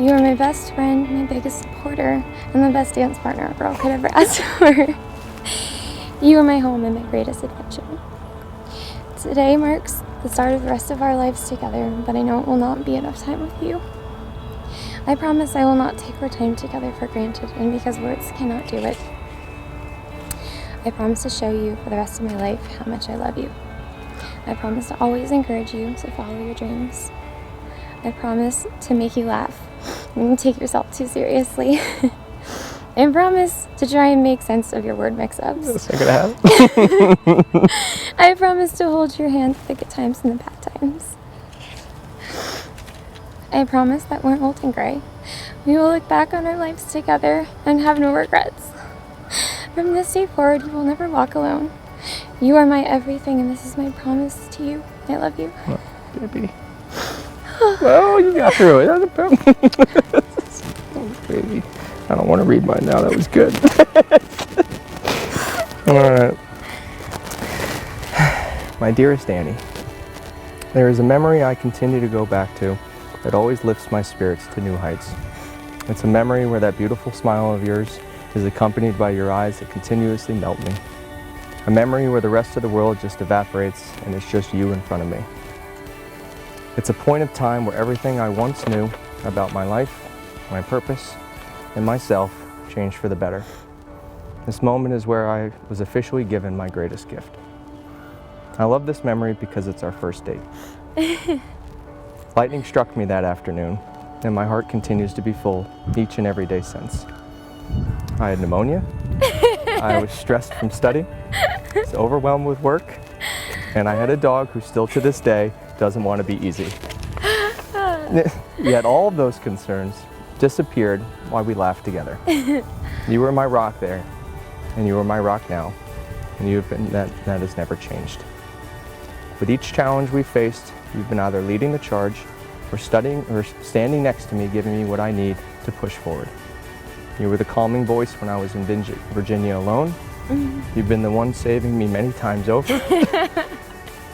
You are my best friend, my biggest supporter, and the best dance partner a girl could ever ask for. You are my home and my greatest adventure. Today marks the start of the rest of our lives together, but I know it will not be enough time with you. I promise I will not take our time together for granted, and because words cannot do it, I promise to show you for the rest of my life how much I love you. I promise to always encourage you to follow your dreams. I promise to make you laugh when you take yourself too seriously. I promise to try and make sense of your word mix-ups. That's not gonna happen. I promise to hold your hand through the good times and the bad times. I promise that we're old and gray. We will look back on our lives together and have no regrets. From this day forward, you will never walk alone. You are my everything, and this is my promise to you. I love you. Oh, baby. Well, you got through it. That's a problem. Oh, baby. I don't want to read mine now. That was good. All right. My dearest Annie, there is a memory I continue to go back to that always lifts my spirits to new heights. It's a memory where that beautiful smile of yours is accompanied by your eyes that continuously melt me. A memory where the rest of the world just evaporates and it's just you in front of me. It's a point of time where everything I once knew about my life, my purpose, and myself changed for the better. This moment is where I was officially given my greatest gift. I love this memory because it's our first date. Lightning struck me that afternoon, and my heart continues to be full each and every day since. I had pneumonia, I was stressed from study, I was overwhelmed with work, and I had a dog who still to this day doesn't want to be easy. Yet all of those concerns disappeared while we laughed together. You were my rock there, and you are my rock now, and you've been that has never changed. With each challenge we faced, you've been either leading the charge or standing next to me, giving me what I need to push forward. You were the calming voice when I was in Virginia alone. Mm-hmm. You've been the one saving me many times over,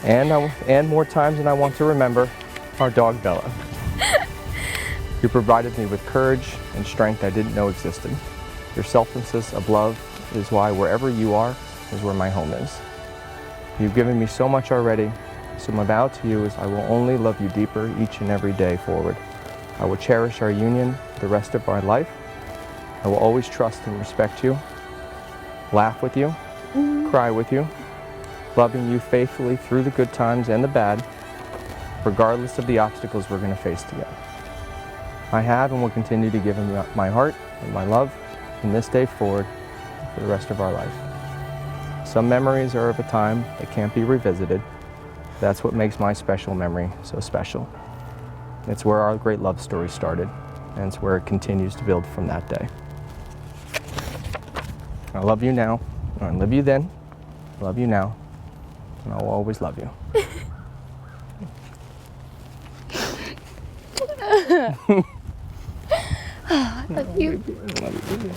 and more times than I want to remember, our dog Bella. You provided me with courage and strength I didn't know existed. Your selflessness of love is why wherever you are is where my home is. You've given me so much already, so my vow to you is I will only love you deeper each and every day forward. I will cherish our union the rest of our life. I will always trust and respect you, laugh with you, cry with you, loving you faithfully through the good times and the bad, regardless of the obstacles we're going to face together. I have and will continue to give him my heart and my love from this day forward for the rest of our life. Some memories are of a time that can't be revisited. That's what makes my special memory so special. It's where our great love story started, and it's where it continues to build from that day. I love you now, I love you then, I love you now, and I will always love you. I love you. I love you.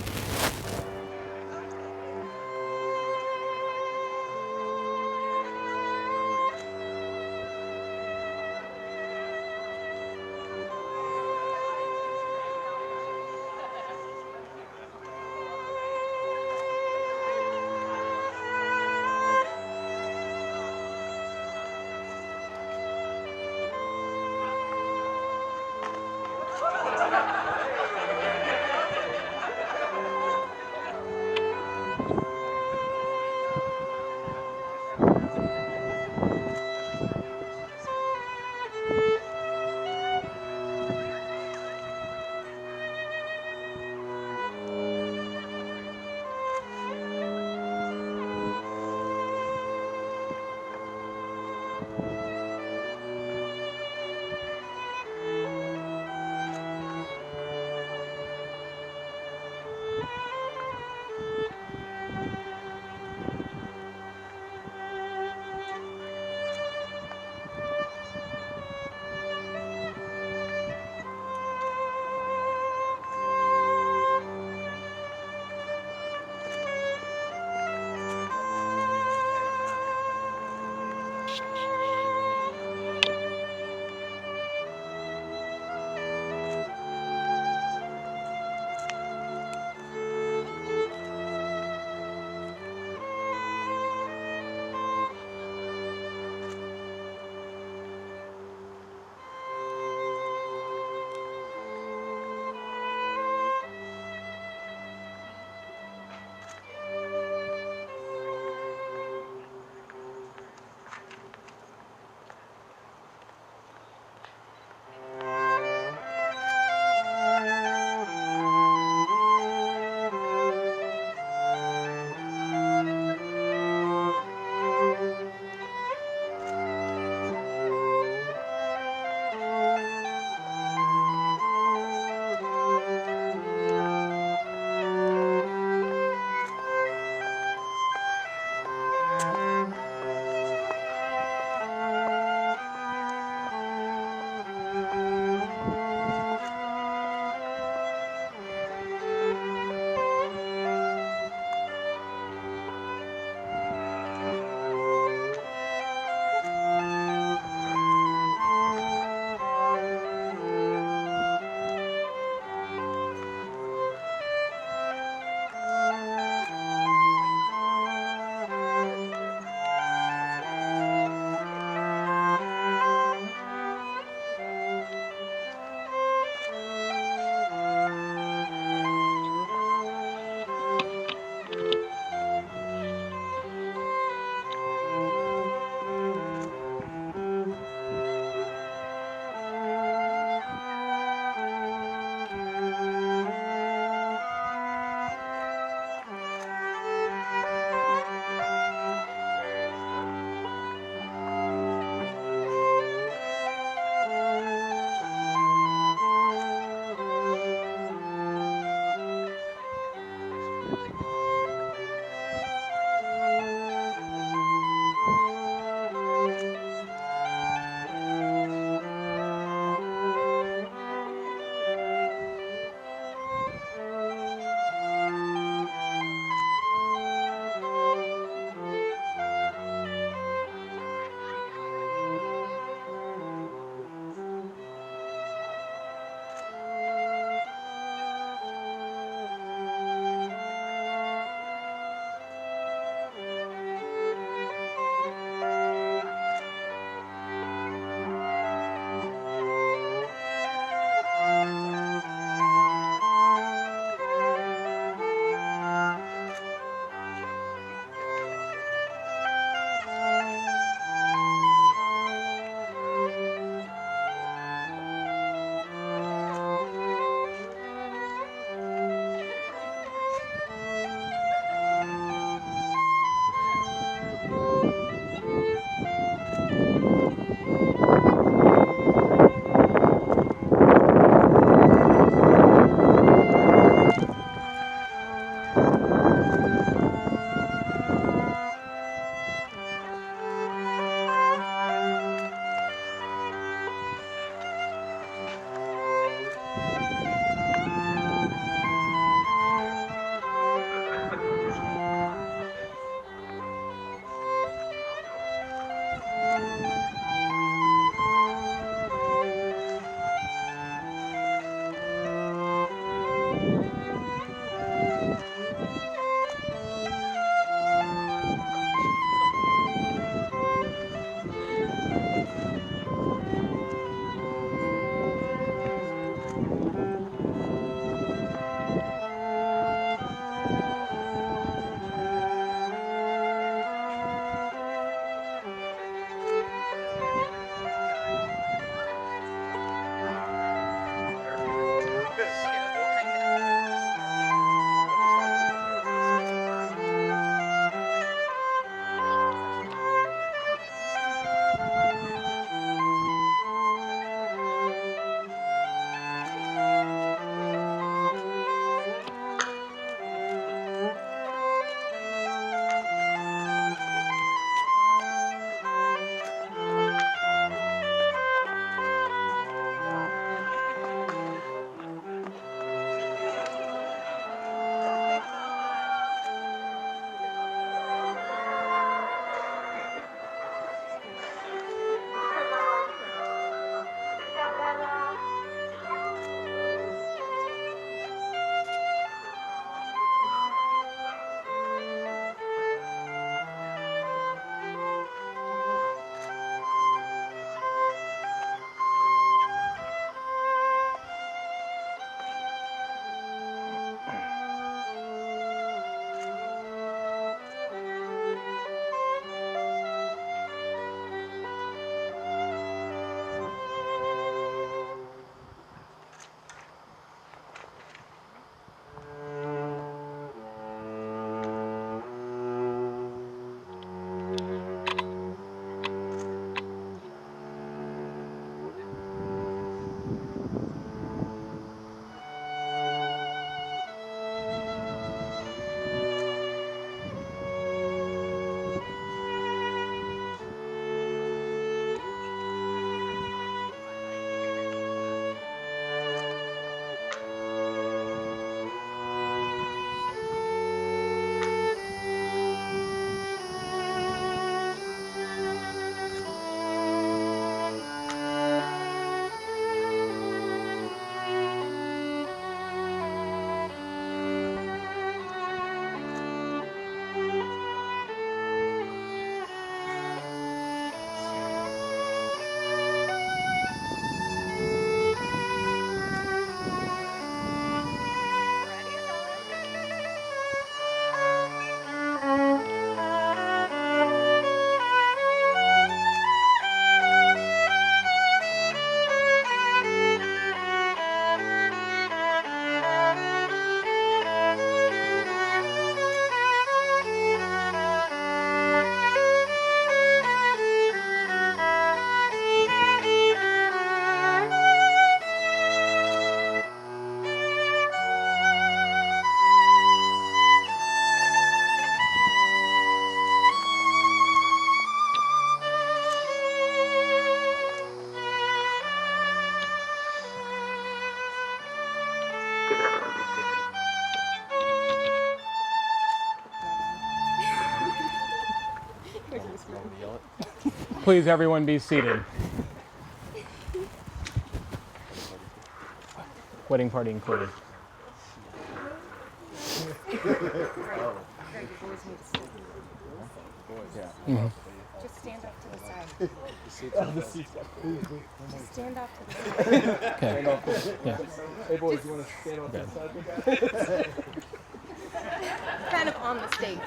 Please, everyone, be seated. Wedding party included. Just stand off to the side. Just stand off to the side. Okay. Yeah. Hey boys, you want to stand on the side? Kind of on the stage.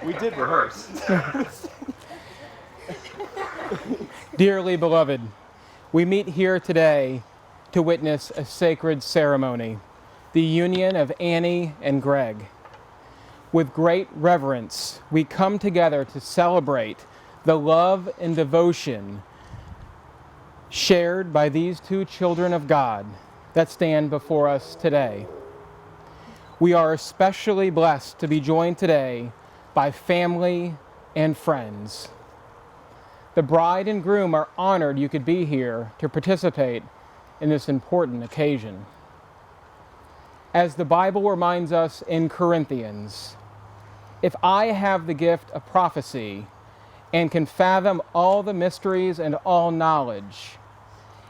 We did rehearse. Dearly beloved, we meet here today to witness a sacred ceremony, the union of Annie and Greg. With great reverence, we come together to celebrate the love and devotion shared by these two children of God that stand before us today. We are especially blessed to be joined today by family and friends. The bride and groom are honored you could be here to participate in this important occasion. As the Bible reminds us in Corinthians, if I have the gift of prophecy and can fathom all the mysteries and all knowledge,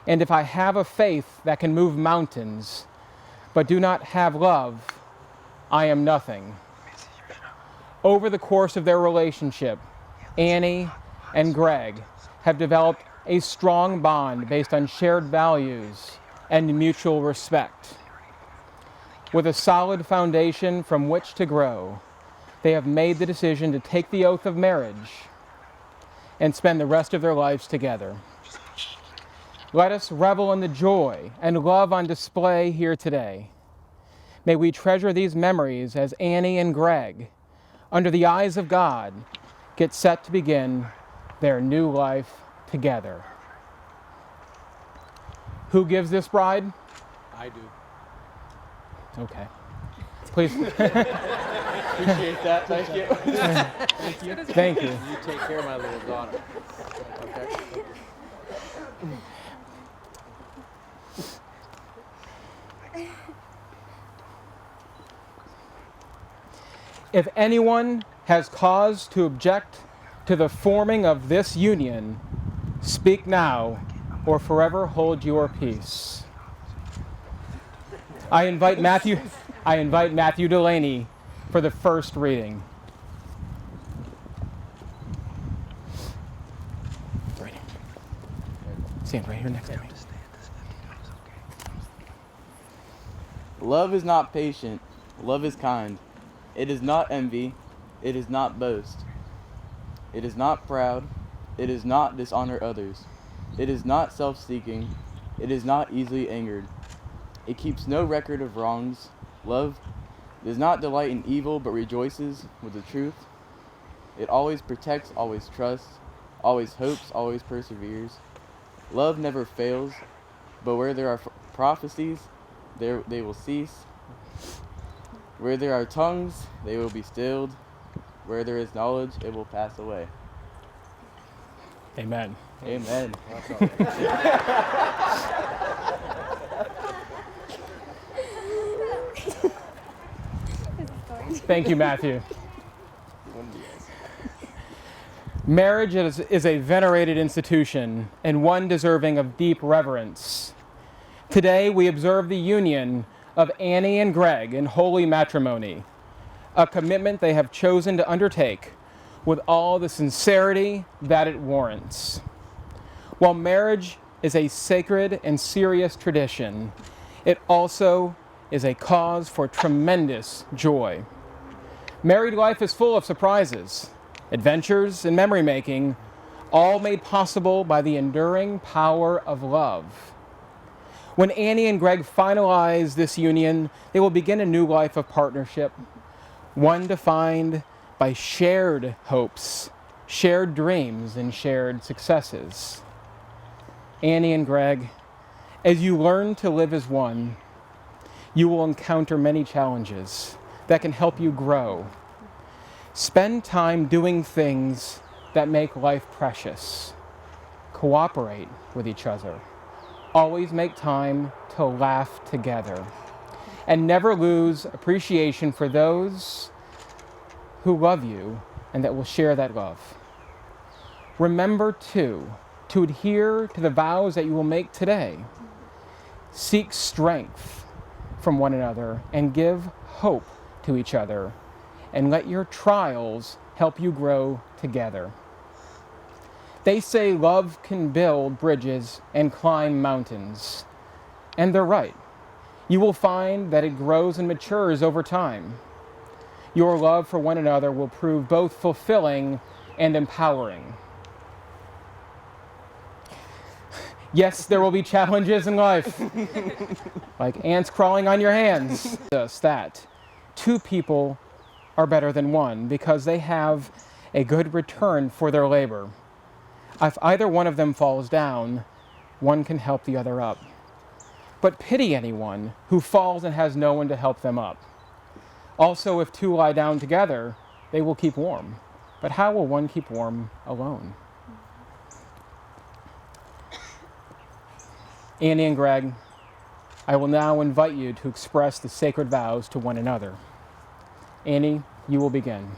and if I have a faith that can move mountains, but do not have love, I am nothing. Over the course of their relationship, Annie and Greg have developed a strong bond based on shared values and mutual respect. With a solid foundation from which to grow, they have made the decision to take the oath of marriage and spend the rest of their lives together. Let us revel in the joy and love on display here today. May we treasure these memories as Annie and Greg, under the eyes of God, get set to begin their new life together. Who gives this bride? I do. Okay. Please. Appreciate that. Thank you. Thank you. Thank you. You take care of my little daughter. Okay. If anyone has cause to object to the forming of this union, speak now or forever hold your peace. I invite Matthew Delaney for the first reading. Right here. Stand right here next to me. Love is not patient. Love is kind. It is not envy. It is not boast. It is not proud. It is not dishonor others. It is not self-seeking. It is not easily angered. It keeps no record of wrongs. Love does not delight in evil, but rejoices with the truth. It always protects, always trusts, always hopes, always perseveres. Love never fails, but where there are prophecies, they will cease. Where there are tongues, they will be stilled. Where there is knowledge, it will pass away. Amen. Amen. Thank you, Matthew. Marriage is a venerated institution and one deserving of deep reverence. Today we observe the union of Annie and Greg in holy matrimony, a commitment they have chosen to undertake with all the sincerity that it warrants. While marriage is a sacred and serious tradition, it also is a cause for tremendous joy. Married life is full of surprises, adventures, and memory-making, all made possible by the enduring power of love. When Annie and Greg finalize this union, they will begin a new life of partnership, one defined by shared hopes, shared dreams, and shared successes. Annie and Greg, as you learn to live as one, you will encounter many challenges that can help you grow. Spend time doing things that make life precious. Cooperate with each other. Always make time to laugh together. And never lose appreciation for those who love you and that will share that love. Remember, too, to adhere to the vows that you will make today. Seek strength from one another and give hope to each other, and let your trials help you grow together. They say love can build bridges and climb mountains, and they're right. You will find that it grows and matures over time. Your love for one another will prove both fulfilling and empowering. Yes, there will be challenges in life, like ants crawling on your hands. That two people are better than one because they have a good return for their labor. If either one of them falls down, one can help the other up. But pity anyone who falls and has no one to help them up. Also, if two lie down together, they will keep warm. But how will one keep warm alone? Annie and Greg, I will now invite you to express the sacred vows to one another. Annie, you will begin.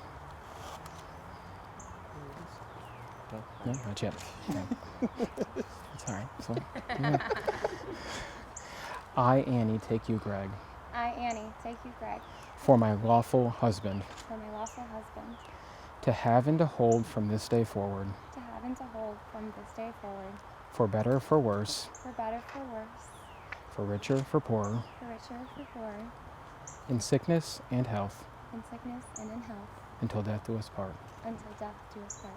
No, not yet. No. It's all right. So, yeah. I, Annie, take you, Greg, I, Annie, take you, Greg, for my lawful husband, for my lawful husband, to have and to hold from this day forward, to have and to hold from this day forward, for better, for worse, for better, for worse, for richer, for poorer, for richer, for poorer, in sickness and health, in sickness and in health, until death do us part. until death do us part.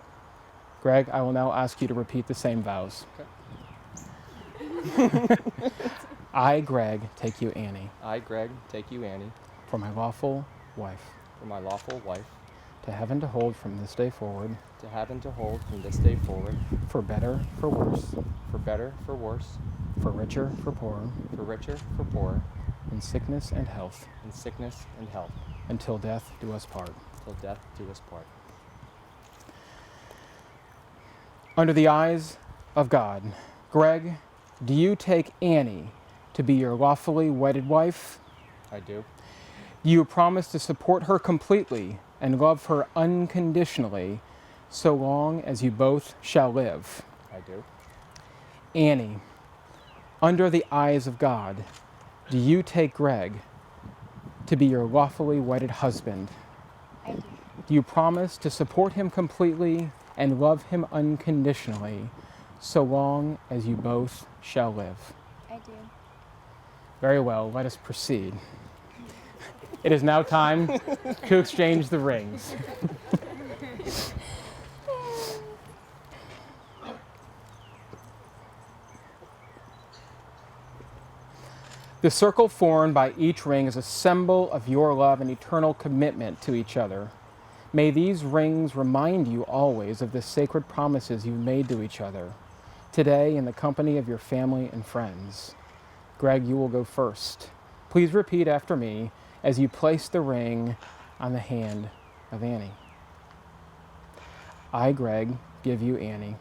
Greg, I will now ask you to repeat the same vows. I, Greg, take you, Annie, I, Greg, take you, Annie, for my lawful wife, for my lawful wife, to have and to hold from this day forward, to have and to hold from this day forward, for better, for worse, for better, for worse, for richer, for poorer, for richer, for poorer, in sickness and health, in sickness and health, until death do us part. till death do us part. Under the eyes of God, Greg, do you take Annie to be your lawfully wedded wife? I do. Do you promise to support her completely and love her unconditionally so long as you both shall live? I do. Annie, under the eyes of God, do you take Greg to be your lawfully wedded husband? I do. Do you promise to support him completely and love him unconditionally so long as you both shall live? I do. Very well, let us proceed. It is now time to exchange the rings. The circle formed by each ring is a symbol of your love and eternal commitment to each other. May these rings remind you always of the sacred promises you've made to each other, today in the company of your family and friends. Greg, you will go first. Please repeat after me as you place the ring on the hand of Annie. I, Greg, give you Annie,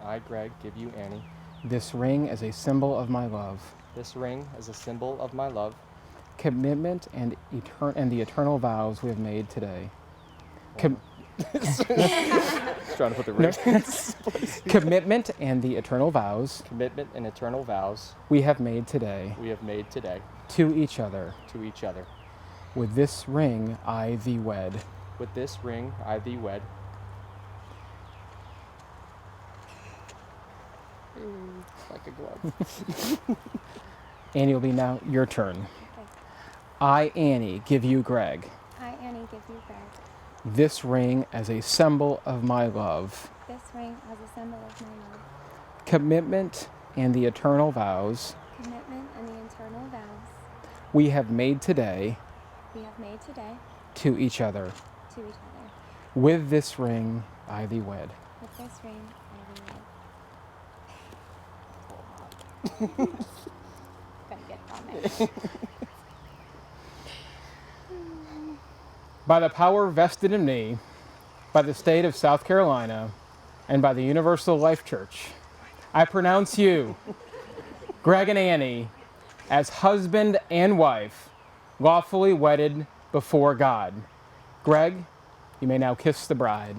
I, Greg, give you Annie, this ring as a symbol of my love, this ring as a symbol of my love, commitment, and the eternal vows we have made today. Just trying to put the ring. Commitment and the eternal vows Commitment and eternal vows we have made today we have made today to each other. to each other. With this ring I thee wed. With this ring I thee wed. Like a glove. Annie, will be now your turn. I, Annie, give you Greg, I, Annie, give you Greg, this ring as a symbol of my love, this ring as a symbol of my love, commitment, and the eternal vows commitment, and the eternal vows we have made today we have made today to each other. to each other. With this ring I thee wed. With this ring, I thee wed. Gonna get it on there. By the power vested in me by the state of South Carolina and by the Universal Life Church, I pronounce you, Greg and Annie, as husband and wife, lawfully wedded before God. Greg, you may now kiss the bride.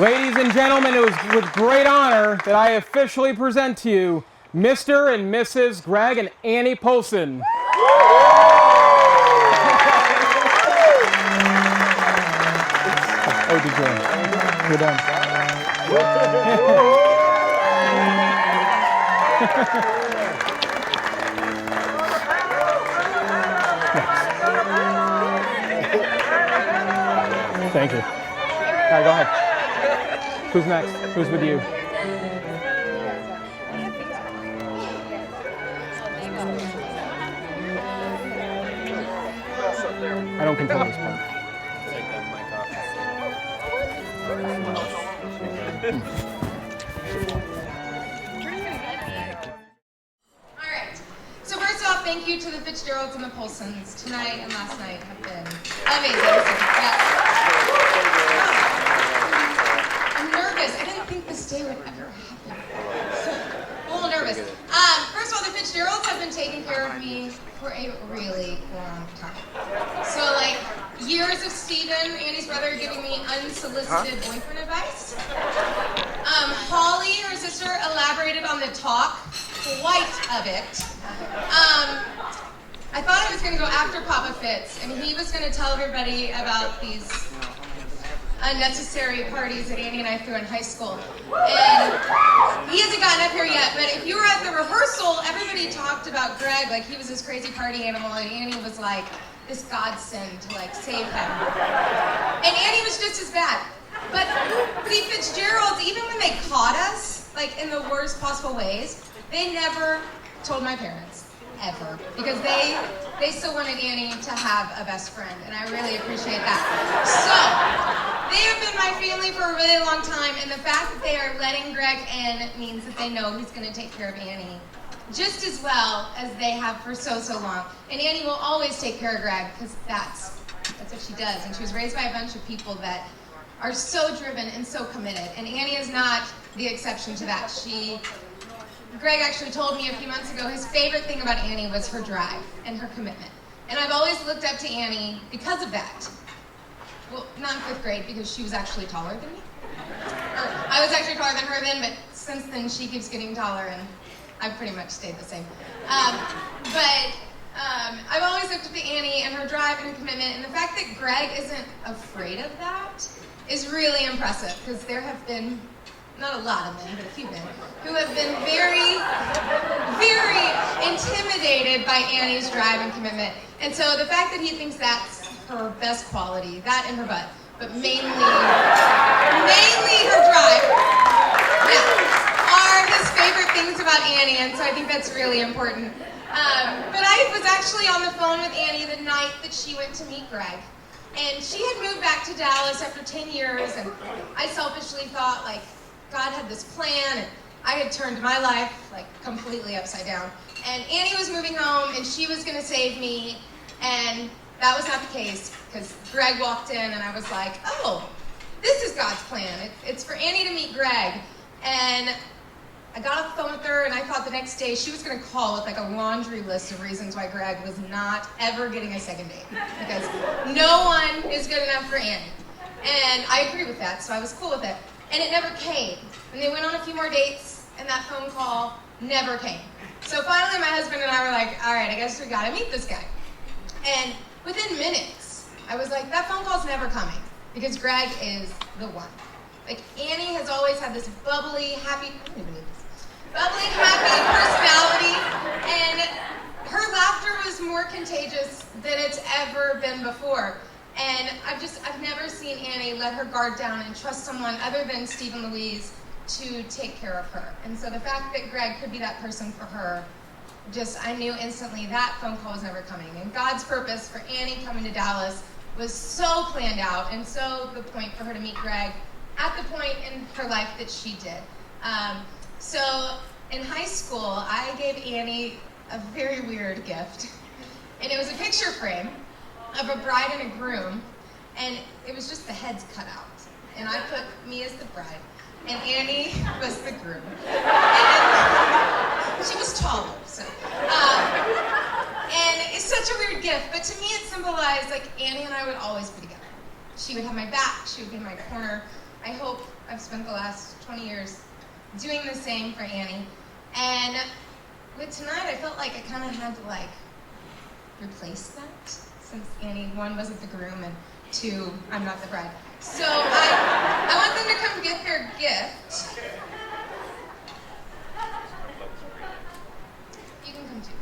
Ladies and gentlemen, it was with great honor that I officially present to you Mr. and Mrs. Greg and Annie Polson. Oh, did you? We're done. Thank you. All right, go ahead. Who's next? Who's with you? I don't control this part. All right. So first off, thank you to the Fitzgeralds and the Polsons. Tonight and last night have been amazing. I'm nervous. I didn't think this day would ever happen. So, a little nervous. First of all, the Fitzgeralds have been taking care of me for a really long time. So, like, years of Steven, Annie's brother, giving me unsolicited boyfriend advice. Holly, her sister, elaborated on the talk, quite a bit. I thought I was going to go after Papa Fitz, and he was going to tell everybody about these unnecessary parties that Annie and I threw in high school. And he hasn't gotten up here yet, but if you were at the rehearsal, everybody talked about Greg like he was this crazy party animal, and Annie was like this godsend to like save him. And Annie was just as bad. But the Fitzgeralds, even when they caught us, like in the worst possible ways, they never told my parents, ever. Because they still wanted Annie to have a best friend, and I really appreciate that. So, they have been my family for a really long time, and the fact that they are letting Greg in means that they know he's going to take care of Annie just as well as they have for so long. And Annie will always take care of Greg, because that's what she does. And she was raised by a bunch of people that are so driven and so committed. And Annie is not the exception to that. Greg actually told me a few months ago his favorite thing about Annie was her drive and her commitment. And I've always looked up to Annie because of that. Well, not in 5th grade, because she was actually taller than me. Or I was actually taller than her then, but since then she keeps getting taller, and I've pretty much stayed the same. I've always looked up to Annie and her drive and her commitment, and the fact that Greg isn't afraid of that is really impressive, because there have been, not a lot of men, but a few men, who have been very, very intimidated by Annie's drive and commitment. And so the fact that he thinks that's her best quality, that and her butt, but mainly her drive, are his favorite things about Annie, and so I think that's really important. But I was actually on the phone with Annie the night that she went to meet Greg. And she had moved back to Dallas after 10 years, and I selfishly thought, like, God had this plan, and I had turned my life, like, completely upside down. And Annie was moving home, and she was going to save me, and that was not the case, because Greg walked in, and I was like, oh, this is God's plan. It's for Annie to meet Greg. And I got off the phone with her, and I thought the next day she was going to call with like a laundry list of reasons why Greg was not ever getting a second date, because no one is good enough for Annie. And I agree with that, so I was cool with it. And it never came. And they went on a few more dates, and that phone call never came. So finally my husband and I were like, all right, I guess we got to meet this guy. And within minutes, I was like, that phone call's never coming, because Greg is the one. Like, Annie has always had this bubbly, happy, I don't even need this, bubbly, happy personality, and her laughter was more contagious than it's ever been before. And I've never seen Annie let her guard down and trust someone other than Steve and Louise to take care of her. And so the fact that Greg could be that person for her, I knew instantly that phone call was never coming. And God's purpose for Annie coming to Dallas was so planned out, and so the point for her to meet Greg at the point in her life that she did. So in high school, I gave Annie a very weird gift. And it was a picture frame of a bride and a groom, and it was just the heads cut out. And I put me as the bride, and Annie was the groom. And she was taller, so. And it's such a weird gift, but to me it symbolized like Annie and I would always be together. She would have my back, she would be in my corner. I hope I've spent the last 20 years doing the same for Annie. And with tonight, I felt like I kind of had to replace that, since Annie, one, wasn't the groom, and two, I'm not the bride. So I want them to come get their gift. You can come too.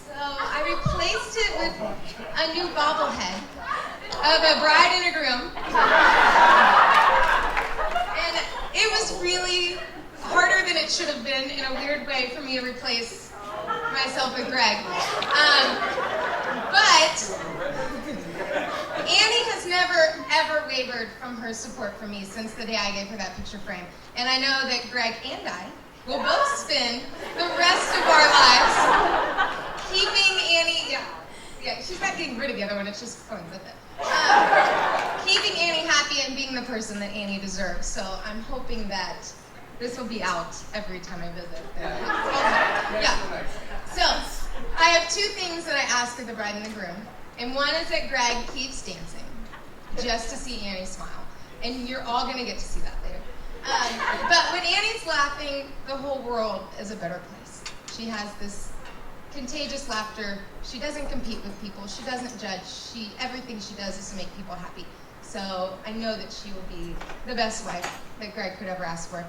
So I replaced it with a new bobblehead of a bride and a groom. And it was really harder than it should have been, in a weird way, for me to replace myself with Greg. But Annie has never, ever wavered from her support for me since the day I gave her that picture frame. And I know that Greg and I will both spend the rest of our lives keeping Annie, yeah, she's not getting rid of the other one, it's just going with it. Keeping Annie happy and being the person that Annie deserves. So I'm hoping that this will be out every time I visit. Yeah. So I have two things that I ask of the bride and the groom. And one is that Greg keeps dancing just to see Annie smile. And you're all going to get to see that later. But when Annie's laughing, the whole world is a better place. She has this contagious laughter. She doesn't compete with people. She doesn't judge. Everything she does is to make people happy. So I know that she will be the best wife that Greg could ever ask for.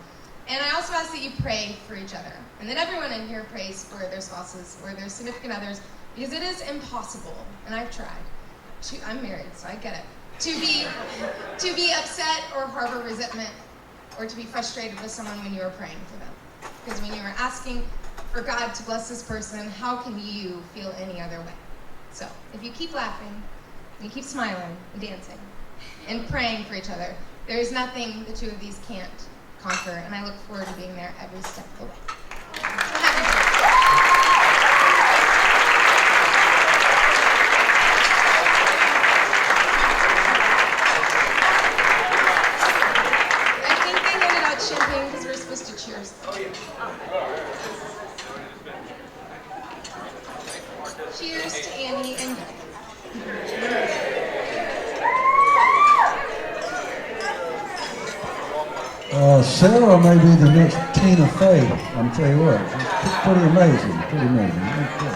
And I also ask that you pray for each other. And that everyone in here prays for their spouses or their significant others, because it is impossible, and I've tried, I'm married, so I get it, to be upset or harbor resentment or to be frustrated with someone when you are praying for them. Because when you are asking for God to bless this person, how can you feel any other way? So if you keep laughing, and you keep smiling and dancing and praying for each other, there is nothing the two of these can't conquer, and I look forward to being there every step of the way. So happy birthday. I think they handed out champagne because we're supposed to cheers. Oh, yeah. Cheers to Annie and Sarah may be the next Tina Fey. I'm tell you what, it's pretty amazing, pretty amazing. Okay.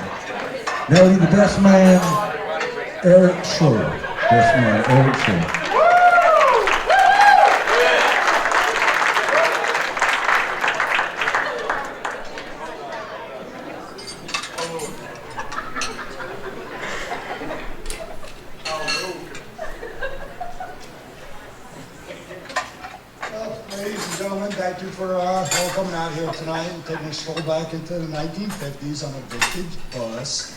Now we need the best man, Eric Shore. Best man, Eric Shore. Ladies and gentlemen, thank you for all coming out here tonight and taking a stroll back into the 1950s on a vintage bus.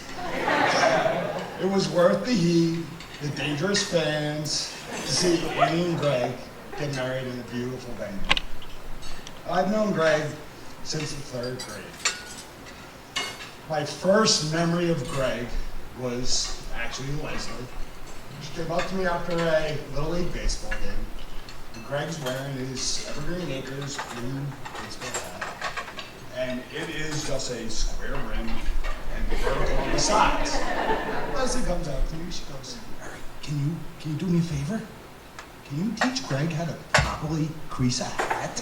It was worth the heat, the dangerous fans, to see Annie and Greg get married in a beautiful venue. I've known Greg since the 3rd grade. My first memory of Greg was actually Leslie. She came up to me after a Little League baseball game. And Greg's wearing his Evergreen Acres blue baseball hat. And it is just a square rim and vertical on the sides. Leslie comes up to me, she goes, "Eric, can you do me a favor? Can you teach Greg how to properly crease a hat?"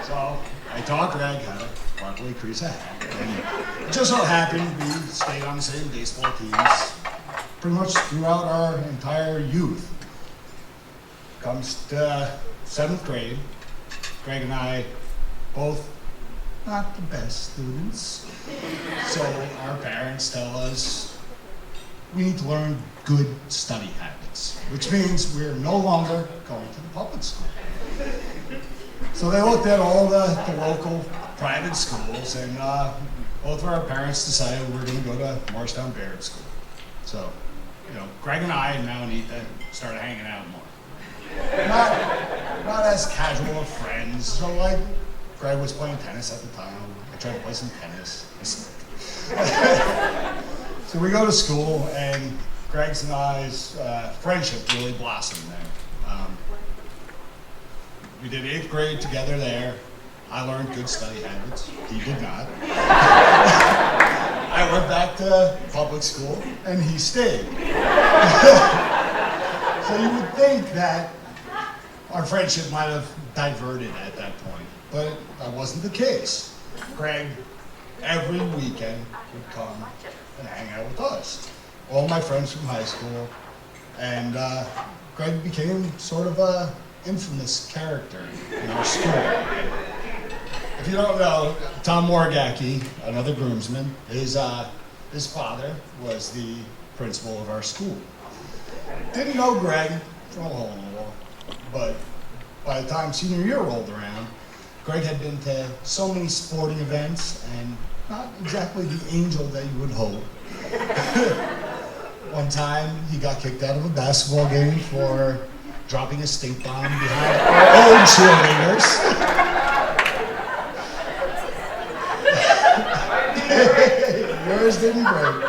So I taught Greg how to properly crease a hat. And it just so happened we stayed on the same baseball teams pretty much throughout our entire youth. Comes to 7th grade, Greg and I both not the best students. So our parents tell us we need to learn good study habits, which means we're no longer going to the public school. So they looked at all the local private schools, and both of our parents decided we're going to go to Morristown Baird School. So, Greg and I now need to start hanging out more. Not as casual of friends. So Greg was playing tennis at the time. I tried to play some tennis. So we go to school, and Greg's and I's friendship really blossomed there. We did 8th grade together there, I learned good study habits. He did not. I went back to public school, and he stayed. So you would think that our friendship might have diverted at that point, but that wasn't the case. Greg, every weekend, would come and hang out with us. All my friends from high school, and Greg became sort of a infamous character in our school. If you don't know, Tom Morgacki, another groomsman, his father was the principal of our school. Didn't know Greg from a hole in the wall, but by the time senior year rolled around, Greg had been to so many sporting events and not exactly the angel that you would hope. One time, he got kicked out of a basketball game for dropping a stink bomb behind our own cheerleaders. Yours didn't break.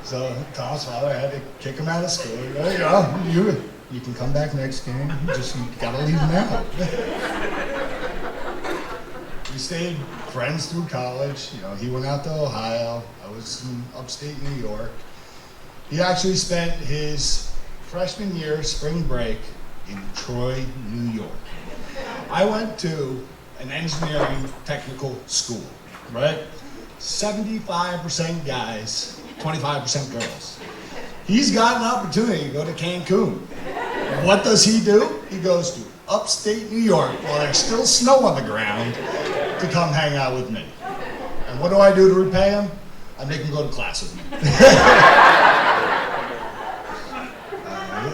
So Tom's father had to kick him out of school. There you go. You can come back next game. You gotta leave now. We stayed friends through college. He went out to Ohio. I was in upstate New York. He actually spent his freshman year spring break in Troy, New York. I went to an engineering technical school, right? 75% guys, 25% girls. He's got an opportunity to go to Cancun. What does he do? He goes to upstate New York while there's still snow on the ground to come hang out with me. And what do I do to repay him? I make him go to class with me.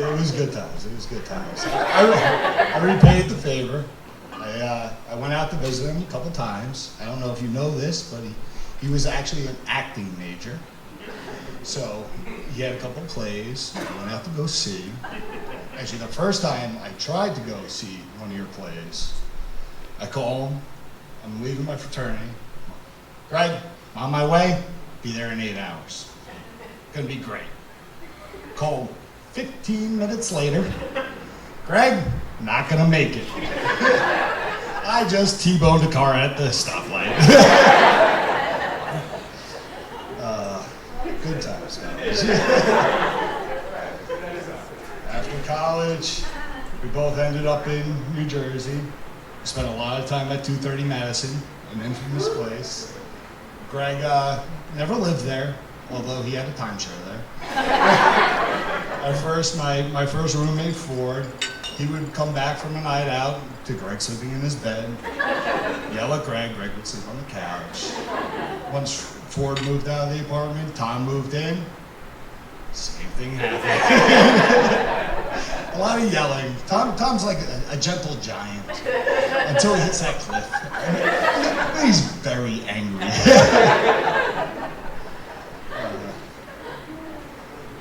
It was good times. It was good times. I repaid the favor. I went out to visit him a couple times. I don't know if you know this, but he was actually an acting major. So he had a couple plays I went out to go see. Actually, the first time I tried to go see one of your plays, I call him. I'm leaving my fraternity. Greg, I'm on my way. Be there in 8 hours. Gonna be great. Call 15 minutes later. Greg, not gonna make it. I just T-boned a car at the stoplight. Good times, guys. After college, we both ended up in New Jersey. We spent a lot of time at 230 Madison, an infamous place. Greg never lived there, although he had a timeshare there. My first roommate, Ford, he would come back from a night out to Greg sleeping in his bed, yell at Greg, Greg would sleep on the couch. Once Ford moved out of the apartment, Tom moved in, same thing happened. A lot of yelling. Tom's like a gentle giant until he hits that cliff. He's very angry.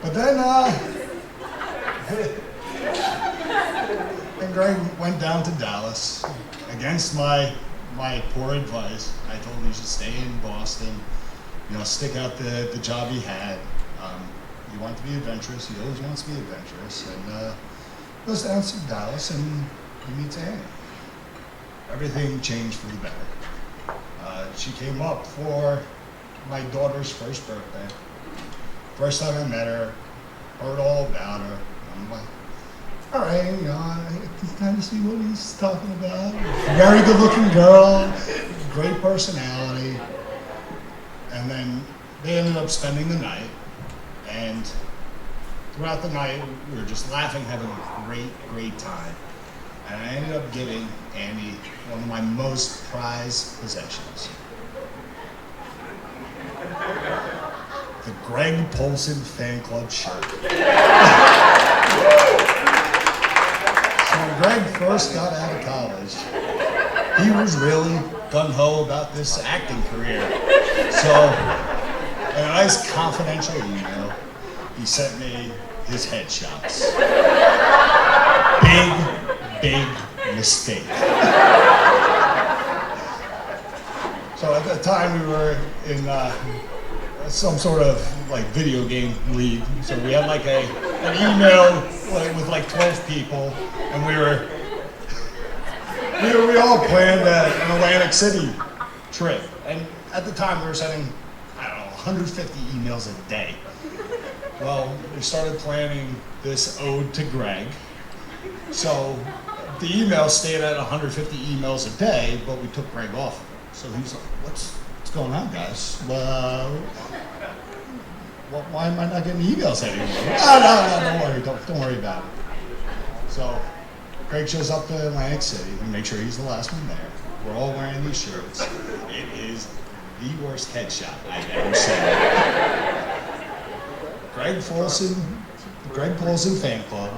But then Greg went down to Dallas against my poor advice. I told him he should stay in Boston, stick out the job he had. He wanted to be adventurous. He always wants to be adventurous. And goes down to Dallas and he meets Annie. Everything changed for the better. She came up for my daughter's first birthday. First time I met her, heard all about her. I'm like, all right, I can kind of see what he's talking about. Very good-looking girl, great personality. And then they ended up spending the night. And throughout the night, we were just laughing, having a great time. And I ended up giving Andy one of my most prized possessions. The Greg Polson Fan Club shirt. So when Greg first got out of college, he was really gung-ho about this acting career. So in a nice confidential email, he sent me his headshots. Big mistake. So at the time we were in some sort of video game league. So we had an email with 12 people, and we were we all planned an Atlantic City trip. And at the time, we were sending, I don't know, 150 emails a day. Well, we started planning this ode to Greg. So the emails stayed at 150 emails a day, but we took Greg off of it. So he's like, what's going on, guys? Why am I not getting emails anymore? No, don't worry about it. So Greg shows up to Atlantic City. We make sure he's the last one there. We're all wearing these shirts. It is the worst headshot I've ever seen. Greg Folsom fan club.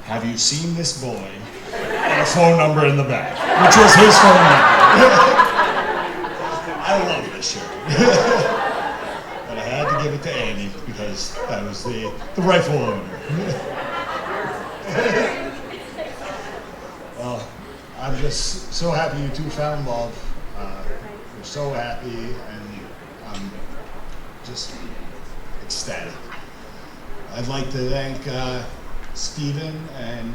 Have you seen this boy? And a phone number in the back, which was his phone number. I love this shirt. But I had to give it to Andy because that was the rightful owner. Well, I'm just so happy you two found love. We're so happy, and I'm just ecstatic. I'd like to thank Stephen and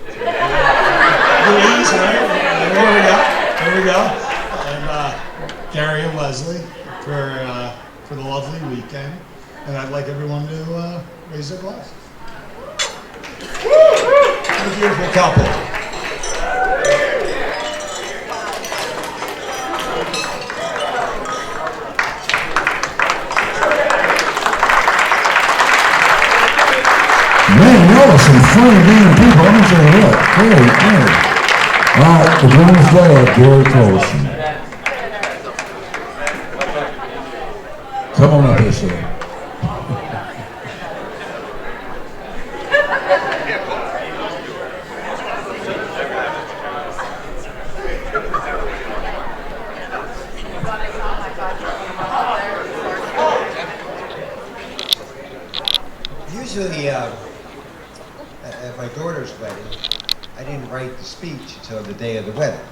Louise, right? There we go. And Gary and Leslie for the lovely weekend. And I'd like everyone to raise their glass. What a beautiful couple. Man, y'all are some funny damn people. I'm gonna tell you what. Great. All right, the women's dad, Gary Colson. Come on up here, sir. Usually, at my daughter's wedding, I didn't write the speech until the day of the wedding.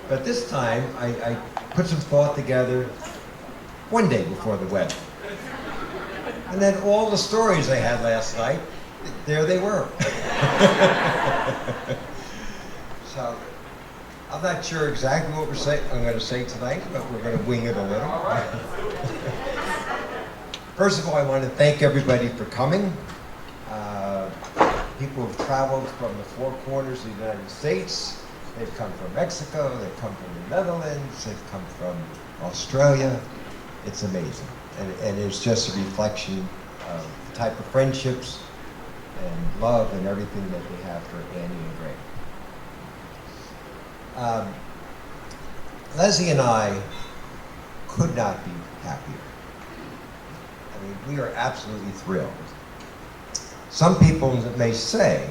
But this time, I put some thought together one day before the wedding. And then all the stories I had last night, there they were. So, I'm not sure exactly what I'm going to say tonight, but we're going to wing it a little. First of all, I want to thank everybody for coming. People have traveled from the four corners of the United States. They've come from Mexico, they've come from the Netherlands, they've come from Australia. It's amazing. And it's just a reflection of the type of friendships and love and everything that they have for Annie and Greg. Leslie and I could not be happier. I mean, we are absolutely thrilled. Some people may say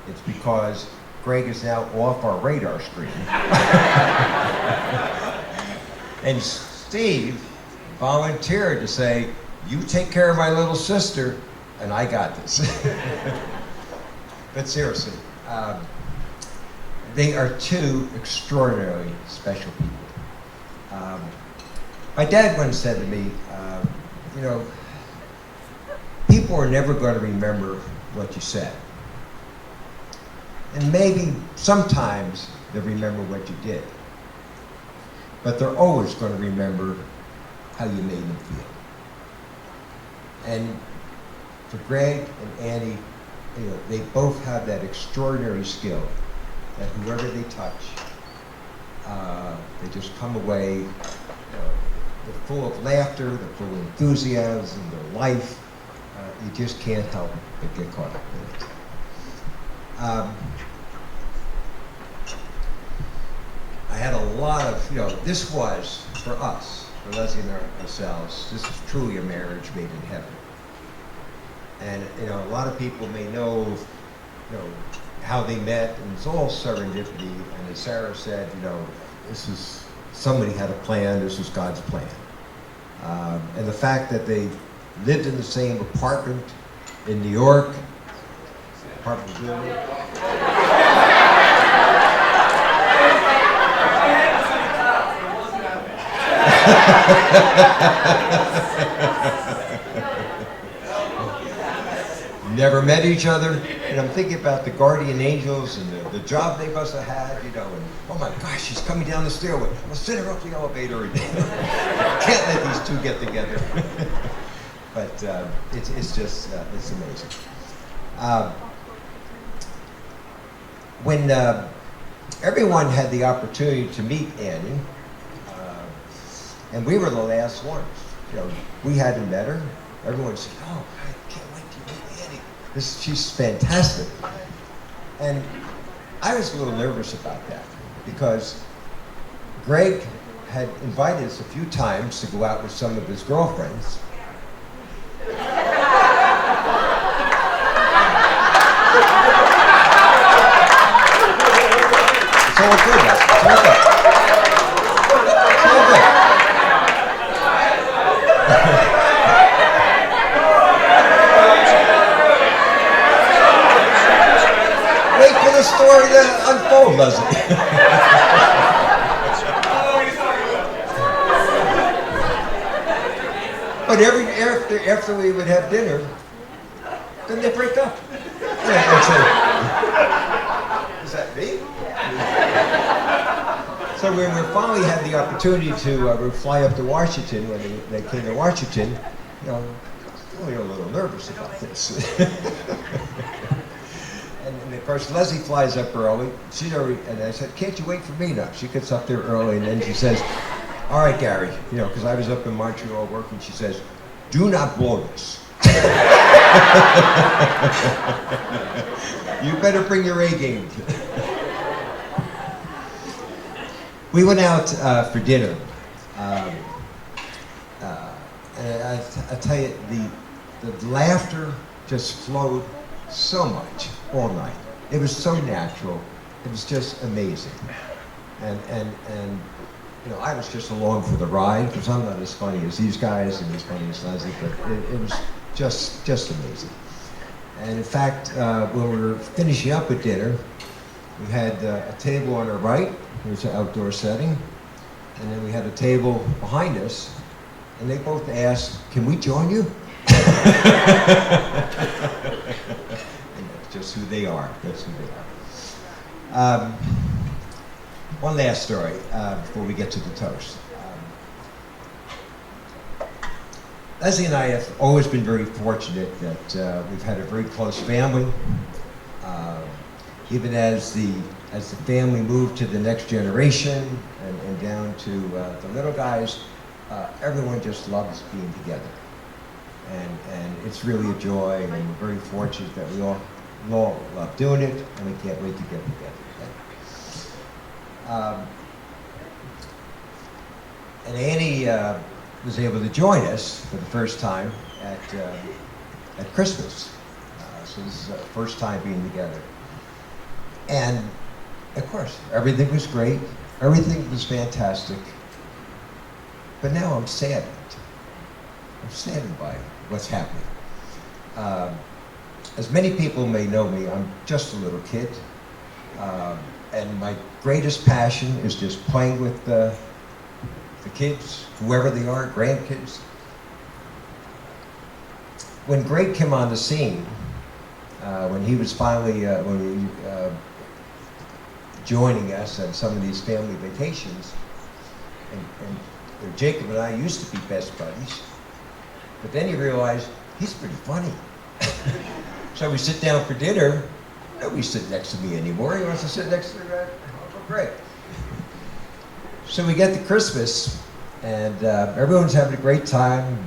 it's because Greg is now off our radar screen. And Steve volunteered to say, you take care of my little sister, and I got this. But seriously, they are two extraordinarily special people. My dad once said to me, you know, people are never going to remember what you said. And maybe sometimes they'll remember what you did. But they're always going to remember how you made them feel. And for Greg and Annie, you know, they both have that extraordinary skill that whoever they touch, they just come away, they're full of laughter, they're full of enthusiasm, their life. You just can't help but get caught up in it. I had a lot of, this was, for us, for Leslie and ourselves, this is truly a marriage made in heaven. And, a lot of people may know, how they met, and it's all serendipity. And as Sarah said, somebody had a plan, this was God's plan. And the fact that they lived in the same apartment in New York, apartment building. never met each other. And I'm thinking about the guardian angels and the job they must have had, you know, and oh my gosh, she's coming down the stairway. I'll send her up the elevator. And can't let these two get together. But it's just, it's amazing. When everyone had the opportunity to meet Annie, and we were the last ones. You know, we hadn't met her. Everyone said, "Oh, I can't wait to meet Annie. She's fantastic." And I was a little nervous about that because Greg had invited us a few times to go out with some of his girlfriends. It's all good, guys. It's all good. It's all good. Wait for the story to unfold, Leslie. But after we would have dinner, then they break up. And I'd say, "Is that me?" So when we finally had the opportunity to fly up to Washington, when they came to Washington, you know, we were a little nervous about this. and of course, Leslie flies up early. She's already, and I said, "Can't you wait for me?" No, she gets up there early, and then she says, "All right, Gary," you know, because I was up in Montreal working. She says, "Do not blow this." You better bring your A game. We went out for dinner, and I tell you, the laughter just flowed so much all night. It was so natural. It was just amazing, and you know, I was just along for the ride because I'm not as funny as these guys and as funny as Leslie, but it was just amazing. And in fact, when we were finishing up with dinner, we had a table on our right. It was an outdoor setting. And then we had a table behind us, and they both asked, "Can we join you?" And that's just who they are. That's who they are. One last story before we get to the toast. Leslie and I have always been very fortunate that we've had a very close family. Even as the family moved to the next generation and down to the little guys, everyone just loves being together. And it's really a joy, and we're very fortunate that we all love doing it, and we can't wait to get together. And Annie was able to join us for the first time at Christmas. So this is our first time being together. And of course, everything was great. Everything was fantastic. But now I'm saddened. I'm saddened by what's happening. As many people may know me, I'm just a little kid. And my greatest passion is just playing with the kids, whoever they are, grandkids. When Greg came on the scene, when he was finally joining us on some of these family vacations, and Jacob and I used to be best buddies, but then he realized he's pretty funny. So we sit down for dinner. Nobody's sitting next to me anymore. He wants to sit next to Uncle Greg. So we get to Christmas, and everyone's having a great time.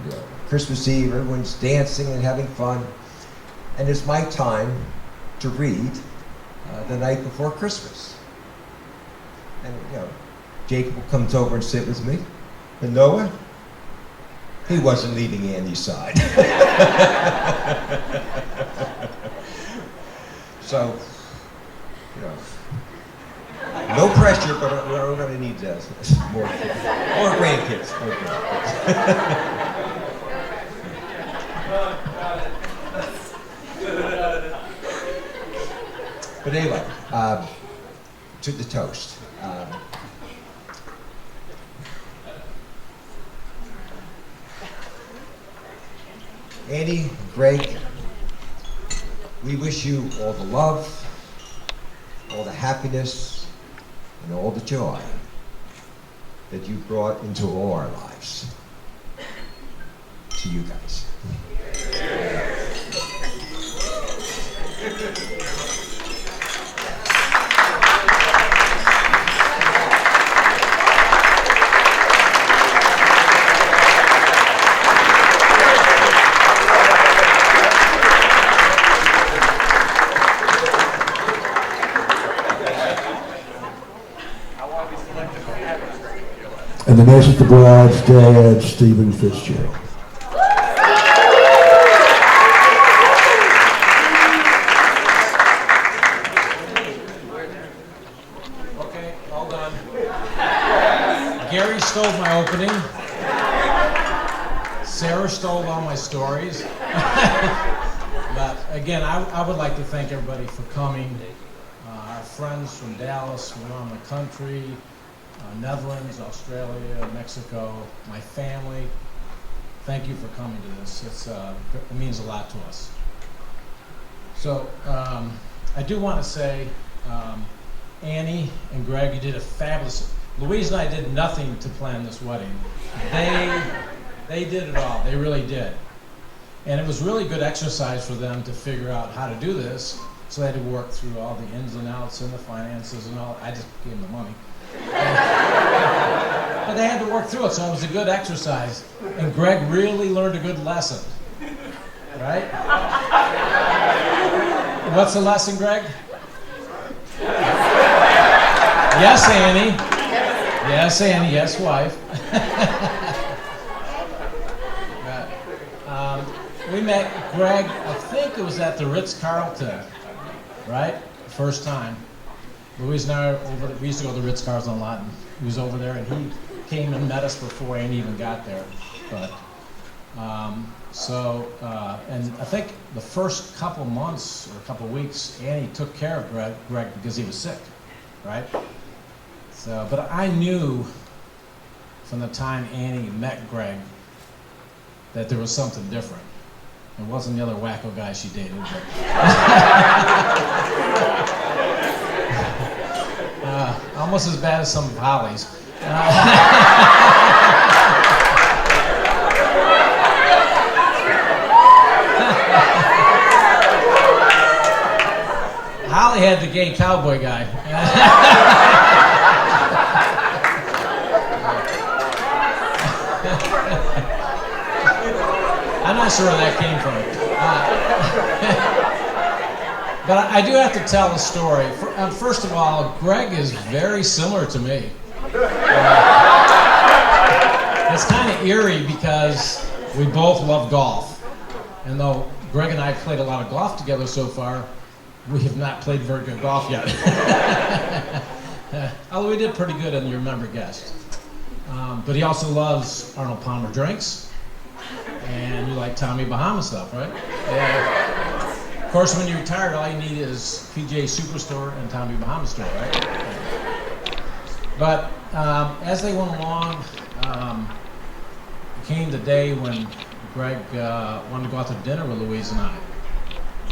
Christmas Eve, everyone's dancing and having fun. And it's my time to read the night before Christmas. And, you know, Jacob comes over and sit with me. And Noah, he wasn't leaving Andy's side. So, you know, no pressure, but we're going to need more grandkids. More grandkids. But anyway, to the toast. Andy, Greg, We wish you all the love, all the happiness, and all the joy that you brought into all our lives. To you guys. And the next is the bride's dad, Stephen Fitzgerald. Okay, all done. Gary stole my opening. Sarah stole all my stories. But again, I would like to thank everybody for coming. Our friends from Dallas, from around the country, Netherlands, Australia, Mexico, my family. Thank you for coming to this. It means a lot to us. So I do want to say, Annie and Greg, you did a fabulous. Louise and I did nothing to plan this wedding. They did it all. They really did. And it was really good exercise for them to figure out how to do this. So they had to work through all the ins and outs and the finances and all. I just gave them the money. But they had to work through it, so it was a good exercise. And Greg really learned a good lesson. Right? What's the lesson, Greg? Yes, Annie. Yes, Annie. Yes, wife. We met Greg, I think it was at the Ritz-Carlton, right? First time. Louise and I were over there. We used to go to the Ritz-Carlton a lot, and he was over there, and he came and met us before Annie even got there. But and I think the first couple months or a couple weeks, Annie took care of Greg because he was sick, right? So, but I knew from the time Annie met Greg that there was something different. It wasn't the other wacko guy she dated. But almost as bad as some of Holly's. Holly had the gay cowboy guy. I'm not sure where that came from. But I do have to tell a story. First of all, Greg is very similar to me. It's kind of eerie because we both love golf. And though Greg and I have played a lot of golf together so far, we have not played very good golf yet. Although we did pretty good in Your Member Guest. But he also loves Arnold Palmer drinks. And you like Tommy Bahama stuff, right? Yeah. Of course, when you're retired, all you need is PGA Superstore and Tommy Bahama store, right? But as they went along, came the day when Greg wanted to go out to dinner with Louise and I.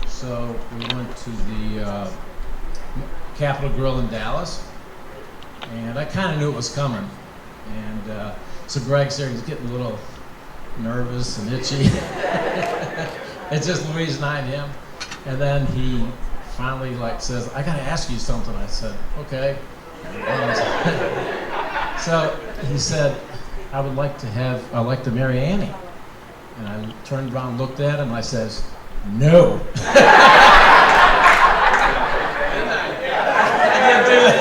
So we went to the Capitol Grill in Dallas, and I kind of knew it was coming. And so Greg's there, he's getting a little nervous and itchy. It's just Louise and I and him. And then he finally says, I gotta ask you something. I said, okay. So he said, I'd like to marry Annie. And I turned around and looked at him and I says, no. I didn't do it.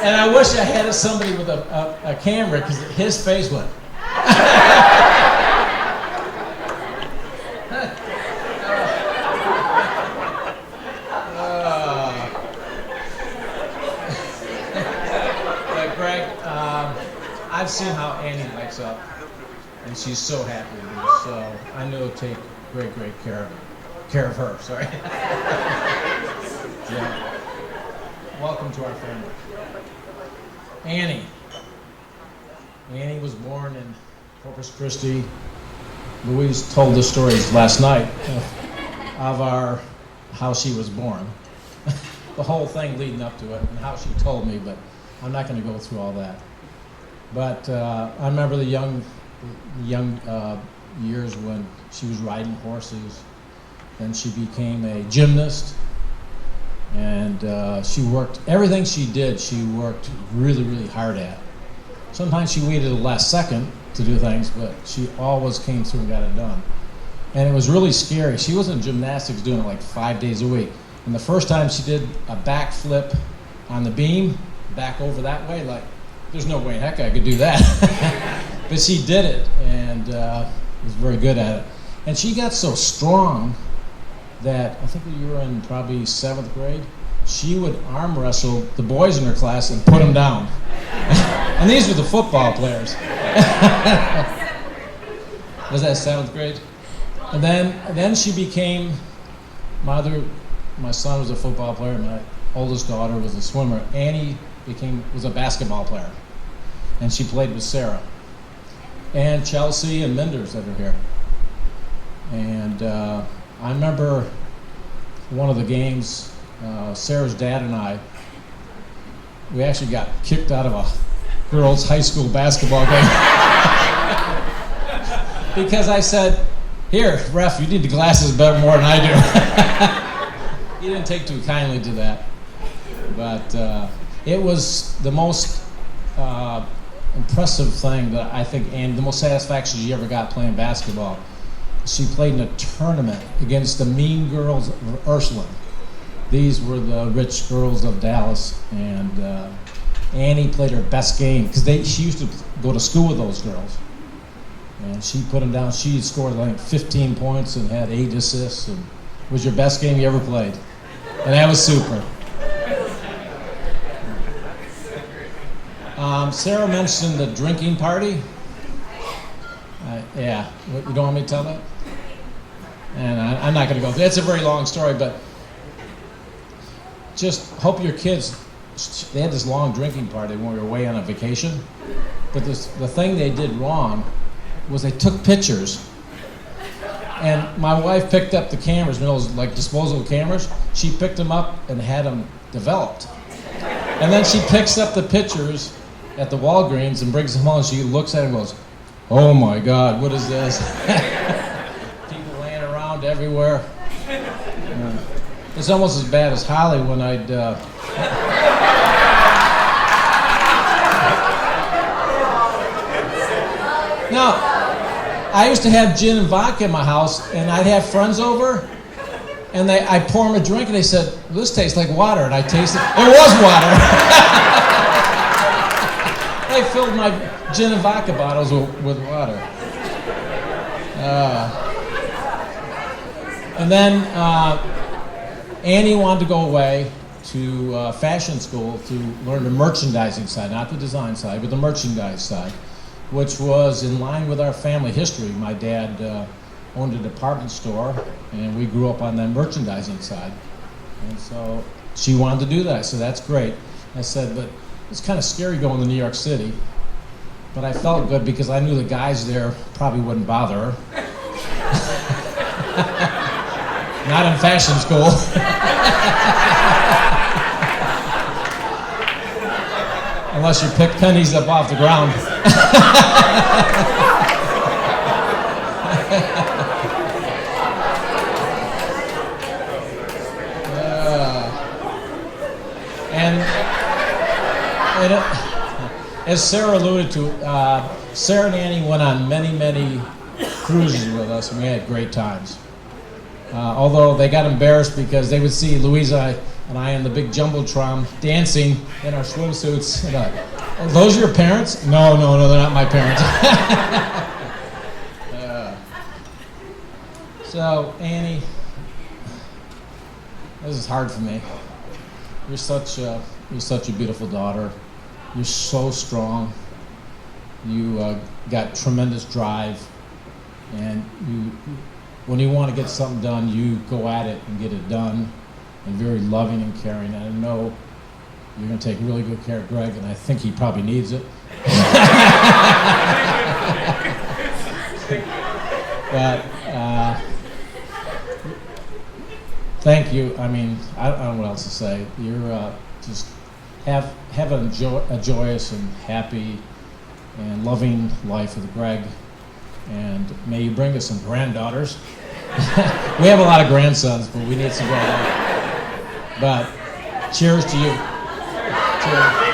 And I wish I had somebody with a camera because his face went. Greg, I've seen how Annie lights up, and she's so happy with you. So I know it'll take great care of her. Sorry. Yeah. Welcome to our family. Annie was born in Corpus Christi. Louise told the stories last night of our how she was born. The whole thing leading up to it and how she told me, but I'm not going to go through all that. But I remember the young years when she was riding horses. Then she became a gymnast, and she worked, everything she did, she worked really, really hard at. Sometimes she waited the last second to do things, but she always came through and got it done. And it was really scary. She was in gymnastics doing it like 5 days a week. And the first time she did a backflip on the beam, back over that way, like, there's no way in heck I could do that. But she did it, and was very good at it. And she got so strong that, I think you were in probably 7th grade, she would arm wrestle the boys in her class and put them down. And these were the football players. Was that 7th grade? And then she became, my son was a football player, my oldest daughter was a swimmer. Annie was a basketball player. And she played with Sarah. And Chelsea and Minders that are here. And I remember one of the games, Sarah's dad and I, we actually got kicked out of a girls' high school basketball game. Because I said, here, ref, you need the glasses better more than I do. He didn't take too kindly to that. But it was the most impressive thing that I think, and the most satisfaction she ever got playing basketball. She played in a tournament against the mean girls of Ursuline. These were the rich girls of Dallas, and Annie played her best game because she used to go to school with those girls. And she put them down. She scored like 15 points and had 8 assists, and it was your best game you ever played. And that was super. Sarah mentioned the drinking party. Yeah, you don't want me to tell that? And I'm not going to go through. It's a very long story, but just hope your kids, they had this long drinking party when we were away on a vacation. But the thing they did wrong was they took pictures. And my wife picked up the cameras, those like disposable cameras. She picked them up and had them developed. And then she picks up the pictures at the Walgreens and brings them home. And she looks at it and goes, "Oh my God, what is this?" People laying around everywhere. It's almost as bad as Holly when I'd. Now, I used to have gin and vodka in my house, and I'd have friends over, and I'd pour them a drink, and they said, "This tastes like water," and I tasted it was water. They filled my gin and vodka bottles with water. And then Annie wanted to go away to fashion school to learn the merchandising side, not the design side, but the merchandise side, which was in line with our family history. My dad owned a department store, and we grew up on that merchandising side. And so she wanted to do that, so that's great. I said, but it's kind of scary going to New York City. But I felt good because I knew the guys there probably wouldn't bother her. Not in fashion school. Unless you pick pennies up off the ground. As Sarah alluded to, Sarah and Annie went on many, many cruises with us, and we had great times. Although they got embarrassed because they would see Louisa and I in the big jumbotron dancing in our swimsuits. And, "Are those your parents?" No, they're not my parents. So, Annie, this is hard for me. You're such a beautiful daughter. You're so strong. You got tremendous drive, and when you want to get something done, you go at it and get it done, and very loving and caring. And I know you're going to take really good care of Greg, and I think he probably needs it. But thank you. I mean, I don't know what else to say. You're just have a joyous and happy and loving life with Greg, and may you bring us some granddaughters. We have a lot of grandsons, but we need some granddaughters. But cheers to you. Cheers.